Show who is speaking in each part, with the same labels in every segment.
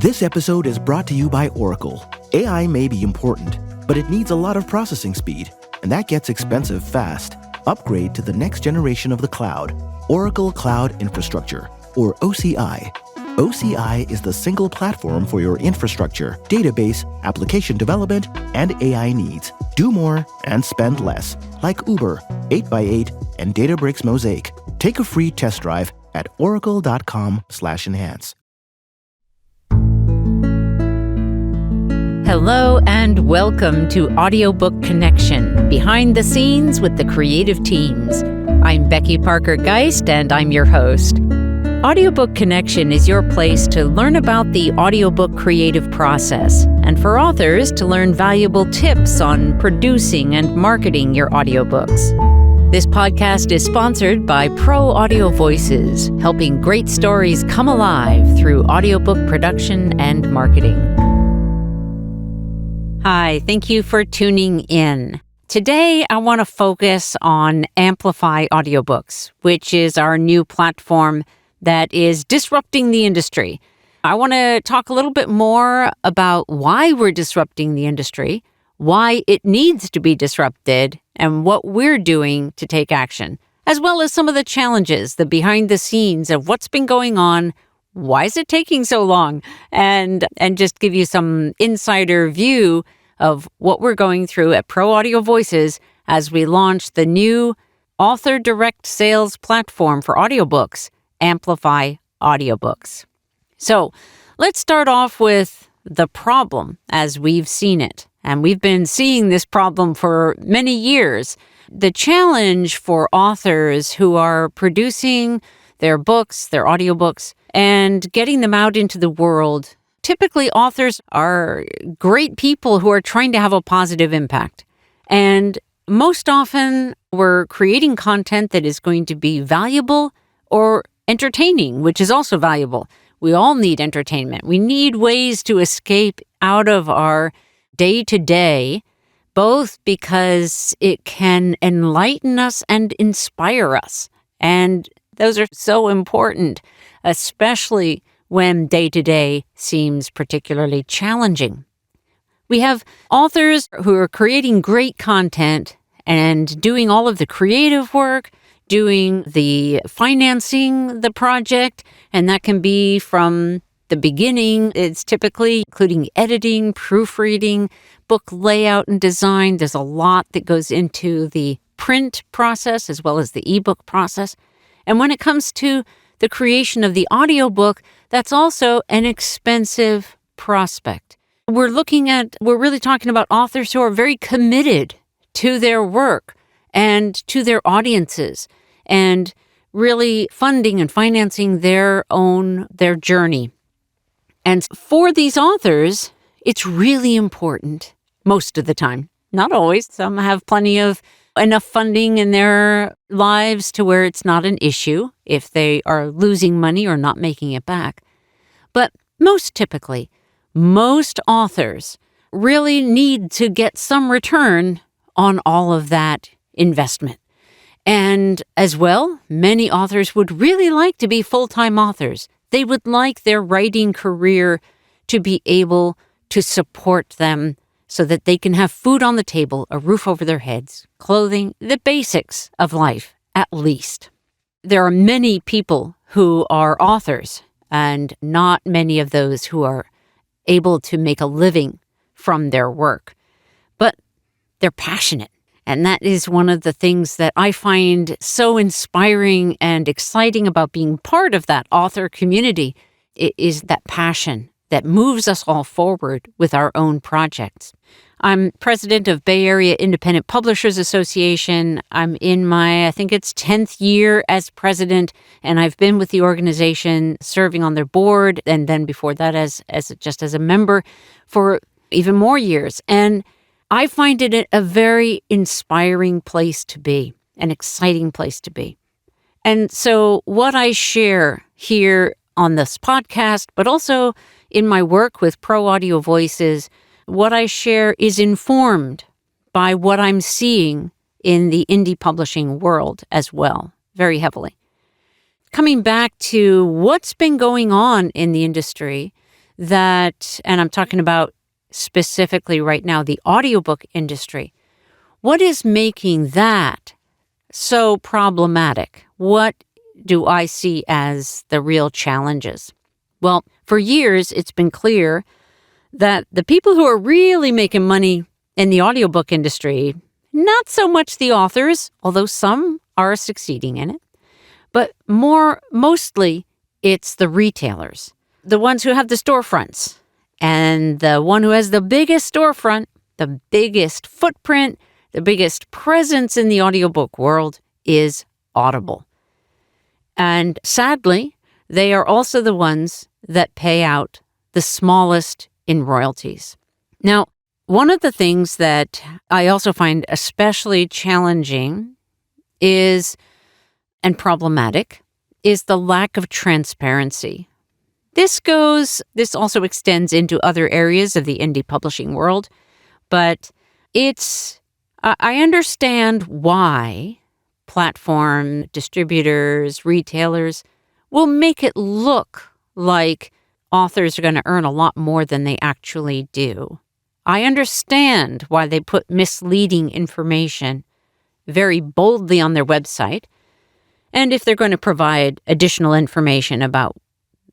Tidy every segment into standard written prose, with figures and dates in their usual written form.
Speaker 1: This episode is brought to you by Oracle. AI may be important, but it needs a lot of processing speed, and that gets expensive fast. Upgrade to the next generation of the cloud, Oracle Cloud Infrastructure, or OCI. OCI is the single platform for your infrastructure, database, application development, and AI needs. Do more and spend less, like Uber, 8x8, and Databricks Mosaic. Take a free test drive at oracle.com/enhance.
Speaker 2: Hello and welcome to Audiobook Connection, behind the scenes with the creative teams. I'm Becky Parker Geist and I'm your host. Audiobook Connection is your place to learn about the audiobook creative process, and for authors to learn valuable tips on producing and marketing your audiobooks. This podcast is sponsored by Pro Audio Voices, helping great stories come alive through audiobook production and marketing. Hi, thank you for tuning in. Today, I want to focus on AMPlify Audiobooks, which is our new platform that is disrupting the industry. I want to talk a little bit more about why we're disrupting the industry, why it needs to be disrupted, and what we're doing to take action, as well as some of the challenges, the behind the scenes of what's been going on, why is it taking so long, and just give you some insider view of what we're going through at Pro Audio Voices as we launch the new author direct sales platform for audiobooks, AMPlify Audiobooks. So let's start off with the problem as we've seen it. And we've been seeing this problem for many years. The challenge for authors who are producing their books, their audiobooks, and getting them out into the world. Typically, authors are great people who are trying to have a positive impact. And most often, we're creating content that is going to be valuable or entertaining, which is also valuable. We all need entertainment. We need ways to escape out of our day-to-day, both because it can enlighten us and inspire us. And those are so important, especially when day-to-day seems particularly challenging. We have authors who are creating great content and doing all of the creative work, doing the financing the project, and that can be from the beginning. It's typically including editing, proofreading, book layout and design. There's a lot that goes into the print process as well as the ebook process. And when it comes to the creation of the audiobook, that's also an expensive prospect. We're really talking about authors who are very committed to their work and to their audiences and really funding and financing their journey. And for these authors, it's really important most of the time. Not always. Some have enough funding in their lives to where it's not an issue if they are losing money or not making it back. But most typically, most authors really need to get some return on all of that investment. And as well, many authors would really like to be full-time authors. They would like their writing career to be able to support them so that they can have food on the table, a roof over their heads, clothing, the basics of life, at least. There are many people who are authors and not many of those who are able to make a living from their work. But they're passionate. And that is one of the things that I find so inspiring and exciting about being part of that author community. It is that passion that moves us all forward with our own projects. I'm president of Bay Area Independent Publishers Association. I'm in my, I think it's 10th year as president, and I've been with the organization serving on their board, and then before that as a member for even more years. And I find it a very inspiring place to be, an exciting place to be. And so what I share here on this podcast, but also in my work with Pro Audio Voices, what I share is informed by what I'm seeing in the indie publishing world as well, very heavily. Coming back to what's been going on in the industry, that, and I'm talking about specifically right now, the audiobook industry, what is making that so problematic? What do I see as the real challenges? Well, for years, it's been clear that the people who are really making money in the audiobook industry, not so much the authors, although some are succeeding in it, but mostly it's the retailers, the ones who have the storefronts. And the one who has the biggest storefront, the biggest footprint, the biggest presence in the audiobook world is Audible. And sadly, they are also the ones that pay out the smallest in royalties. Now, one of the things that I also find especially challenging and problematic is the lack of transparency. This also extends into other areas of the indie publishing world, but I understand why platform distributors, retailers will make it look like authors are going to earn a lot more than they actually do. I understand why they put misleading information very boldly on their website, and if they're going to provide additional information about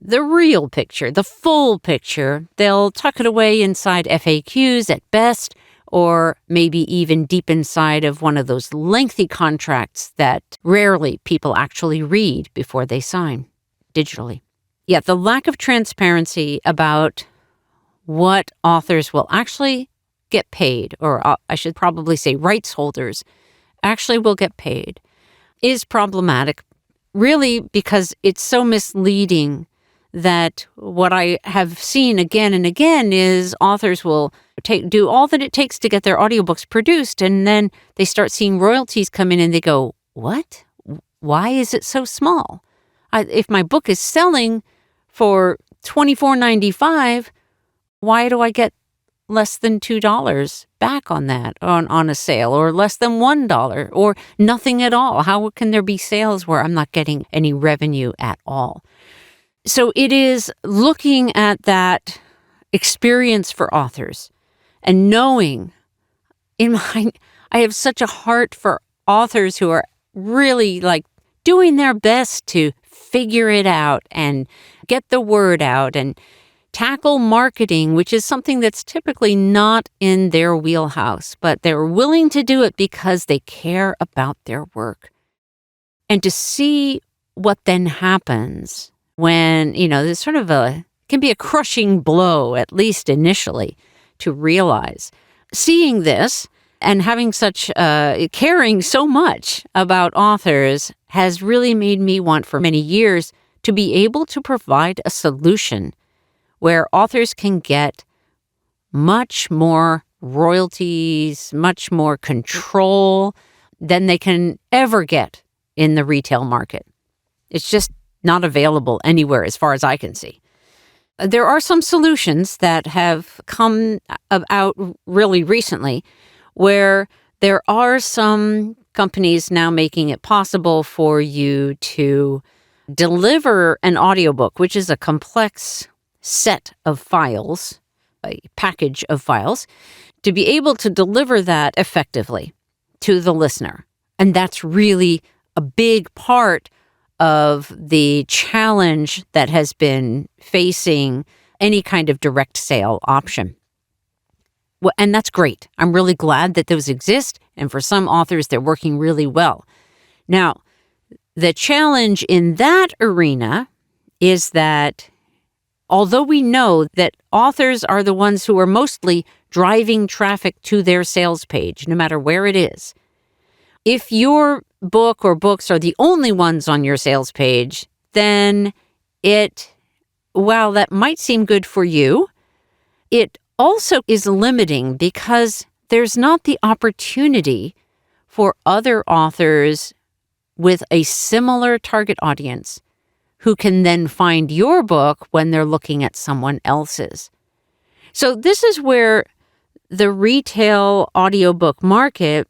Speaker 2: the real picture, the full picture, they'll tuck it away inside FAQs at best, or maybe even deep inside of one of those lengthy contracts that rarely people actually read before they sign digitally. Yet the lack of transparency about what authors will actually get paid, or I should probably say rights holders actually will get paid, is problematic, really because it's so misleading that what I have seen again and again is authors will do all that it takes to get their audiobooks produced, and then they start seeing royalties come in and they go, what? Why is it so small? If my book is selling for $24.95, why do I get less than $2 back on that on a sale, or less than $1, or nothing at all? How can there be sales where I'm not getting any revenue at all? So it is looking at that experience for authors and knowing I have such a heart for authors who are really doing their best to figure it out and get the word out and tackle marketing, which is something that's typically not in their wheelhouse, but they're willing to do it because they care about their work. And to see what then happens when, there's sort of can be a crushing blow, at least initially, to realize. Seeing this and having caring so much about authors has really made me want for many years to be able to provide a solution where authors can get much more royalties, much more control than they can ever get in the retail market. It's just not available anywhere as far as I can see. There are some solutions that have come out really recently where there are some companies now making it possible for you to deliver an audiobook, which is a complex set of files, a package of files, to be able to deliver that effectively to the listener. And that's really a big part of the challenge that has been facing any kind of direct sale option. Well, and that's great. I'm really glad that those exist, and for some authors, they're working really well. Now, the challenge in that arena is that although we know that authors are the ones who are mostly driving traffic to their sales page, no matter where it is, if your book or books are the only ones on your sales page, then while that might seem good for you, it also is limiting because there's not the opportunity for other authors with a similar target audience who can then find your book when they're looking at someone else's. So this is where the retail audiobook market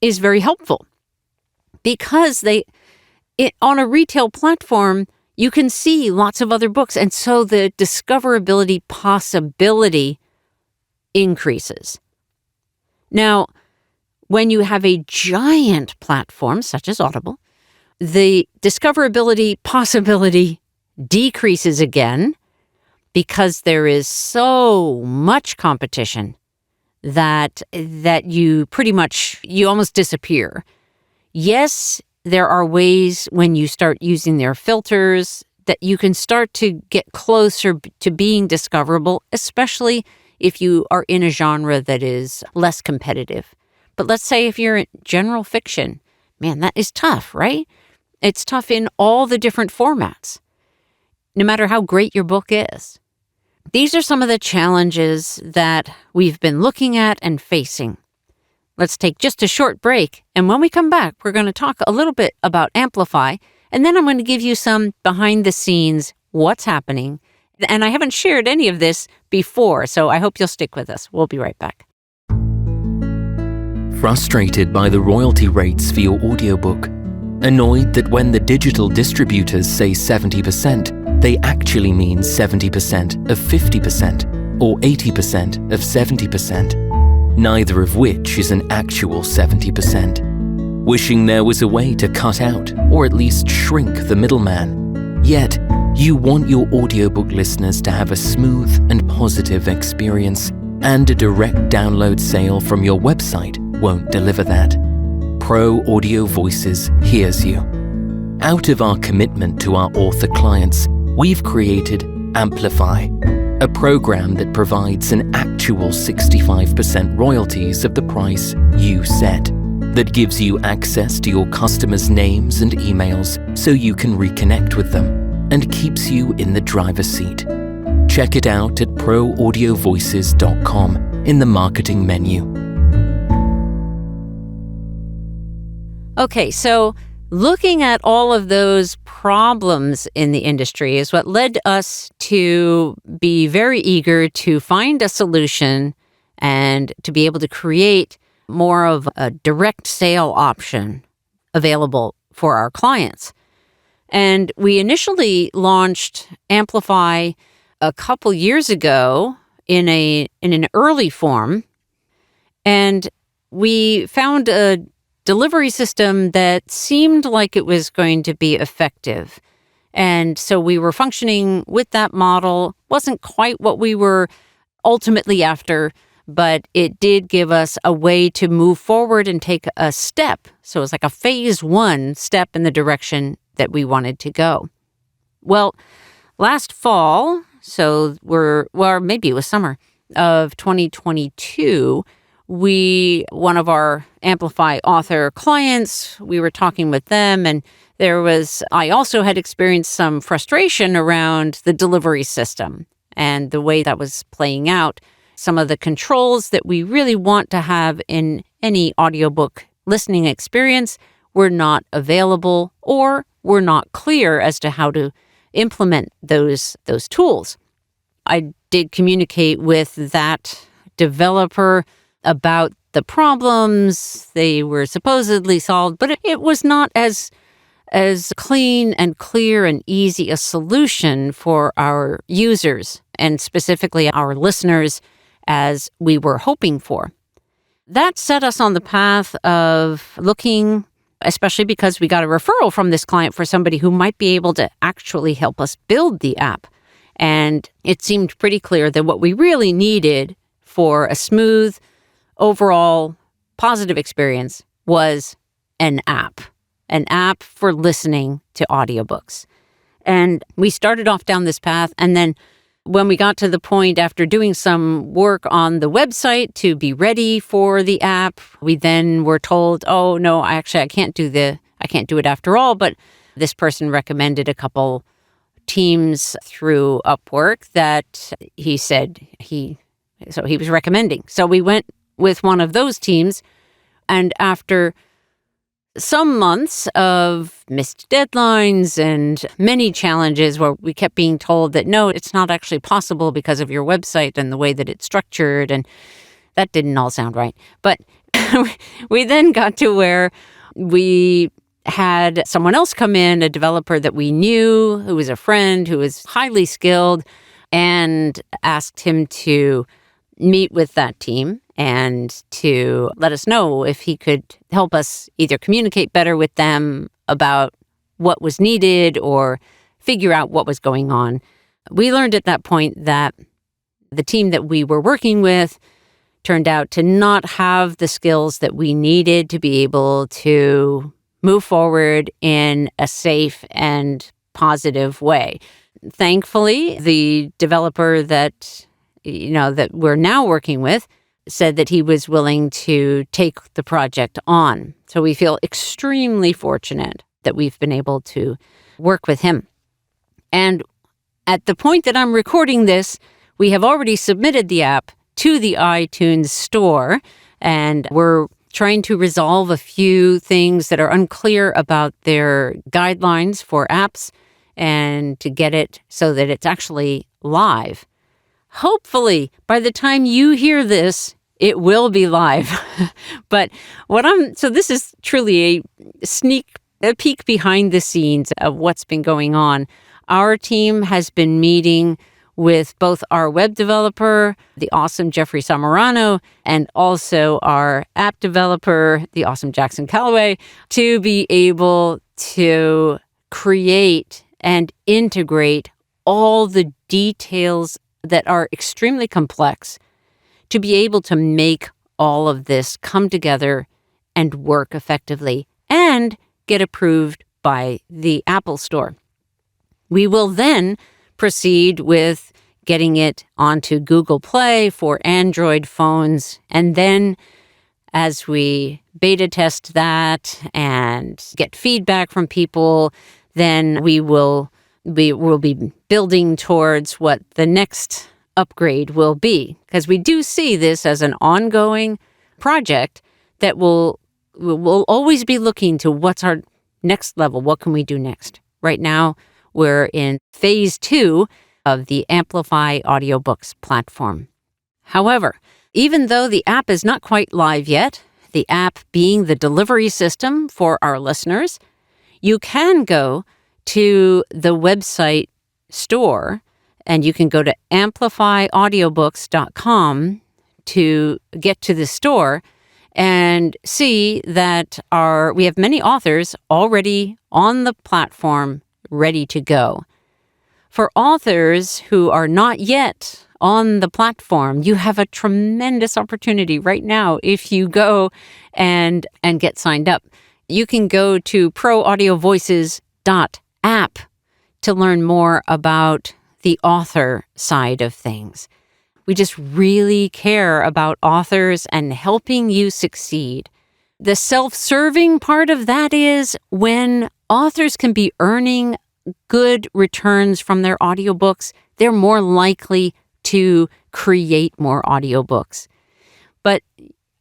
Speaker 2: is very helpful, because on a retail platform, you can see lots of other books. And so the discoverability possibility increases. Now, when you have a giant platform such as Audible, the discoverability possibility decreases again because there is so much competition that you almost disappear. Yes, there are ways when you start using their filters that you can start to get closer to being discoverable, especially if you are in a genre that is less competitive. But let's say if you're in general fiction, man, that is tough, right? It's tough in all the different formats, no matter how great your book is. These are some of the challenges that we've been looking at and facing. Let's take just a short break, and when we come back, we're going to talk a little bit about AMPlify, and then I'm going to give you some behind the scenes, what's happening. And I haven't shared any of this before, so I hope you'll stick with us. We'll be right back.
Speaker 3: Frustrated by the royalty rates for your audiobook? Annoyed that when the digital distributors say 70%, they actually mean 70% of 50% or 80% of 70%, neither of which is an actual 70%. Wishing there was a way to cut out or at least shrink the middleman. Yet, you want your audiobook listeners to have a smooth and positive experience, and a direct download sale from your website won't deliver that. Pro Audio Voices hears you. Out of our commitment to our author clients, we've created AMPlify, a program that provides an actual 65% royalties of the price you set, that gives you access to your customers' names and emails so you can reconnect with them, and keeps you in the driver's seat. Check it out at proaudiovoices.com in the marketing menu.
Speaker 2: Okay, so looking at all of those problems in the industry is what led us to be very eager to find a solution and to be able to create more of a direct sale option available for our clients. And we initially launched AMPlify a couple years ago in an early form, and we found a delivery system that seemed like it was going to be effective. And so we were functioning with that model. Wasn't quite what we were ultimately after, but it did give us a way to move forward and take a step. So it was like a phase 1 step in the direction that we wanted to go. Well, last fall, maybe it was summer of 2022, one of our AMPlify author clients, we were talking with them, and I also had experienced some frustration around the delivery system and the way that was playing out. Some of the controls that we really want to have in any audiobook listening experience were not available or were not clear as to how to implement those tools. I did communicate with that developer about the problems. They were supposedly solved, but it was not as clean and clear and easy a solution for our users, and specifically our listeners, as we were hoping for. That set us on the path of looking, especially because we got a referral from this client for somebody who might be able to actually help us build the app. And it seemed pretty clear that what we really needed for a smooth, overall positive experience was an app for listening to audiobooks. And we started off down this path, and then when we got to the point after doing some work on the website to be ready for the app, we then were told, oh no, I can't do it after all. But this person recommended a couple teams through Upwork that he said he was recommending. So we went with one of those teams, and after some months of missed deadlines and many challenges where we kept being told that, no, it's not actually possible because of your website and the way that it's structured, and that didn't all sound right. But we then got to where we had someone else come in, a developer that we knew, who was a friend, who was highly skilled, and asked him to meet with that team and to let us know if he could help us either communicate better with them about what was needed or figure out what was going on. We learned at that point that the team that we were working with turned out to not have the skills that we needed to be able to move forward in a safe and positive way. Thankfully, the developer that we're now working with said that he was willing to take the project on. So we feel extremely fortunate that we've been able to work with him. And at the point that I'm recording this, we have already submitted the app to the iTunes store, and we're trying to resolve a few things that are unclear about their guidelines for apps and to get it so that it's actually live. Hopefully, by the time you hear this, it will be live. But so this is truly a peek behind the scenes of what's been going on. Our team has been meeting with both our web developer, the awesome Jeffrey Samarano, and also our app developer, the awesome Jackson Calloway, to be able to create and integrate all the details that are extremely complex to be able to make all of this come together and work effectively and get approved by the Apple Store. We will then proceed with getting it onto Google Play for Android phones. And then as we beta test that and get feedback from people, then we will be building towards what the next upgrade will be. Because we do see this as an ongoing project that will always be looking to what's our next level. What can we do next? Right now, we're in phase 2 of the AMPlify Audiobooks platform. However, even though the app is not quite live yet, the app being the delivery system for our listeners, you can go to the website store and you can go to AMPlifyAudiobooks.com to get to the store and see that we have many authors already on the platform ready to go. For authors who are not yet on the platform, you have a tremendous opportunity right now if you go and get signed up. You can go to proaudiovoices.app to learn more about the author side of things. We just really care about authors and helping you succeed. The self-serving part of that is when authors can be earning good returns from their audiobooks, they're more likely to create more audiobooks. But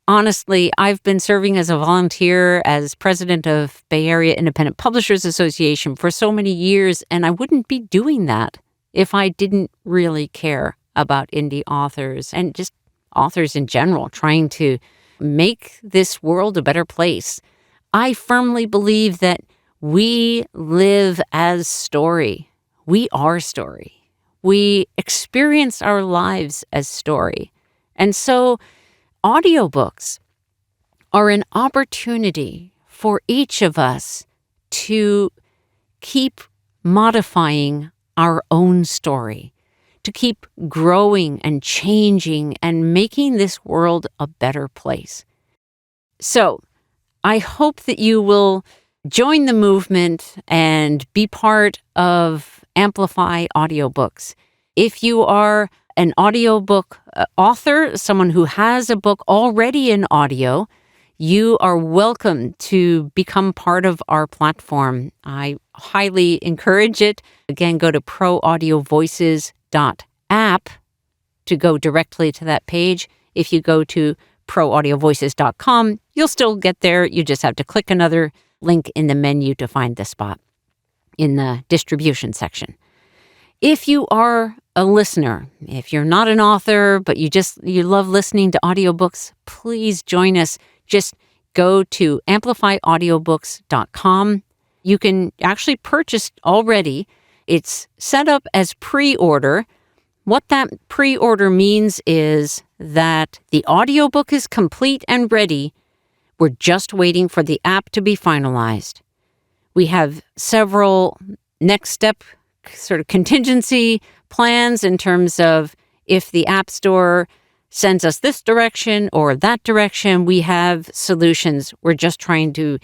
Speaker 2: honestly, I've been serving as a volunteer as president of Bay Area Independent Publishers Association for so many years, and I wouldn't be doing that if I didn't really care about indie authors and just authors in general, trying to make this world a better place. I firmly believe that we live as story. We are story. We experience our lives as story. And so audiobooks are an opportunity for each of us to keep modifying our own story, to keep growing and changing and making this world a better place. So I hope that you will join the movement and be part of AMPlify Audiobooks. If you are an audiobook author, someone who has a book already in audio, you are welcome to become part of our platform. I highly encourage it. Again, go to proaudiovoices.app to go directly to that page. If you go to proaudiovoices.com, you'll still get there. You just have to click another link in the menu to find the spot in the distribution section. If you are a listener, if you're not an author, but you love listening to audiobooks, please join us. Just go to AMPlifyAudiobooks.com. You can actually purchase already. It's set up as pre-order. What that pre-order means is that the audiobook is complete and ready. We're just waiting for the app to be finalized. We have several next step sort of contingency plans in terms of if the App Store sends us this direction or that direction, we have solutions. We're just trying to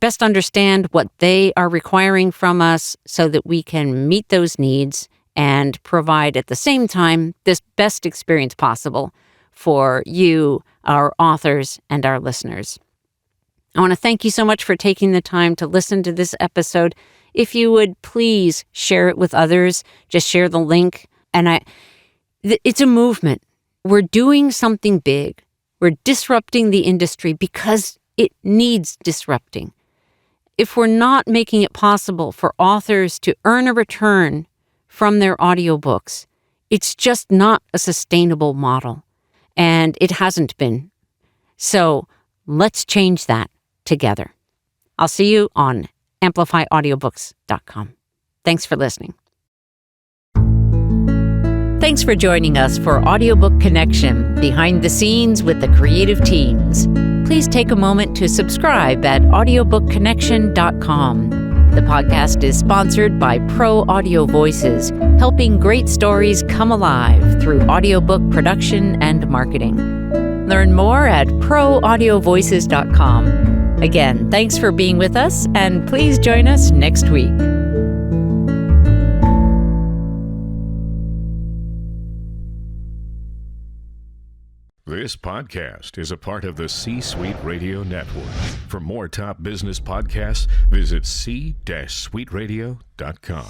Speaker 2: best understand what they are requiring from us so that we can meet those needs and provide at the same time this best experience possible for you, our authors, and our listeners. I want to thank you so much for taking the time to listen to this episode. If you would please share it with others, just share the link. And it's a movement. We're doing something big. We're disrupting the industry because it needs disrupting. If we're not making it possible for authors to earn a return from their audiobooks, it's just not a sustainable model. And it hasn't been. So let's change that together. I'll see you on AmplifyAudiobooks.com. Thanks for listening. Thanks for joining us for Audiobook Connection, behind the scenes with the creative teams. Please take a moment to subscribe at audiobookconnection.com. The podcast is sponsored by Pro Audio Voices, helping great stories come alive through audiobook production and marketing. Learn more at proaudiovoices.com. Again, thanks for being with us, and please join us next week.
Speaker 4: This podcast is a part of the C-Suite Radio Network. For more top business podcasts, visit c-suiteradio.com.